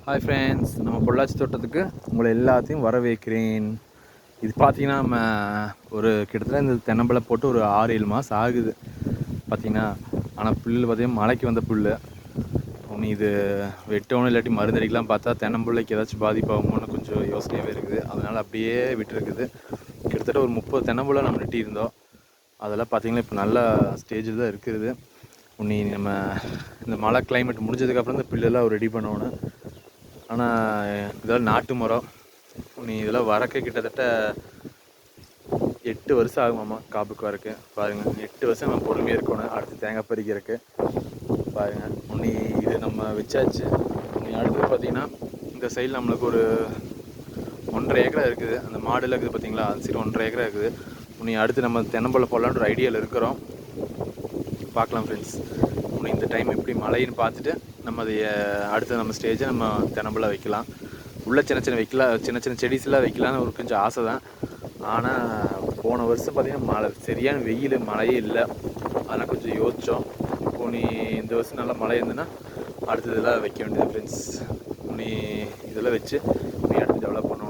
Hi friends, நம்ம பொள்ளாச்சி தோட்டத்துக்கு உங்களை எல்லாத்தையும் வரவேற்கிறேன். இது பார்த்தீங்கன்னா நம்ம ஒரு கிட்டத்தட்ட இந்த தென்னம்பிள்ளை போட்டு ஒரு 6-7 மாதம் ஆகுது பார்த்தீங்கன்னா. ஆனால் புல் பார்த்தீங்கன்னா மழைக்கு வந்த புல். ஒன்று இது வெட்டணும் இல்லாட்டி மருந்தடிக்கலாம் பார்த்தா தென்னம்பிள்ளைக்கு ஏதாச்சும் பாதிப்பாகுமோன்னு கொஞ்சம் யோசனையாகவே இருக்குது. அதனால் அப்படியே விட்டுருக்குது. கிட்டத்தட்ட ஒரு 30 தென்னம்பிள்ளை நம்ம நட்டியிருந்தோம். அதெல்லாம் பார்த்திங்கன்னா இப்போ நல்ல ஸ்டேஜில் தான் இருக்குது. உன்னி நம்ம இந்த மழை கிளைமேட் முடிஞ்சதுக்கப்புறம் இந்த புல்லெல்லாம் ரெடி பண்ணணும். ஆனால் இதெல்லாம் நாட்டு மரம். நீ இதெல்லாம் வரக்க கிட்டத்தட்ட 8 வருஷம் ஆகுமாம்மா காப்புக்கு வரக்கு. பாருங்கள், 8 வருஷம் நம்ம பொறுமையாக இருக்கணும் அடுத்து தேங்காய் பறிக்கிறதுக்கு. பாருங்கள், உன்னி இது நம்ம வச்சாச்சு. உன்னி அடுத்து பார்த்திங்கன்னா இந்த சைடில் நம்மளுக்கு ஒரு 1.5 ஏக்கரா இருக்குது. அந்த மாடுலாம் இருக்குது பார்த்தீங்களா, அது சரி 1.5 ஏக்கரா இருக்குது. உன்னி அடுத்து நம்ம தென்னம்பிள்ளை போடலான்ற ஒரு ஐடியாவில் இருக்கிறோம். பார்க்கலாம் ஃப்ரெண்ட்ஸ். உன்னி இந்த டைம் எப்படி மழைன்னு பார்த்துட்டு நம்ம அதை அடுத்த நம்ம ஸ்டேஜை நம்ம தென்னம்பிள்ளை வைக்கலாம். உள்ள சின்ன சின்ன செடிஸ்லாம் வைக்கலான்னு ஒரு கொஞ்சம் ஆசை தான். ஆனால் போன வருஷம் பார்த்திங்கன்னா மழை சரியான வெயில், மழையே இல்லை. அதெல்லாம் கொஞ்சம் யோசித்தோம். இப்போ நீ இந்த வருஷம் நல்லா மழை இருந்ததுன்னா அடுத்ததெல்லாம் வைக்க வேண்டியது ஃப்ரெண்ட்ஸ். நீ இதெல்லாம் வச்சு நீ அடுத்து டெவலப் பண்ண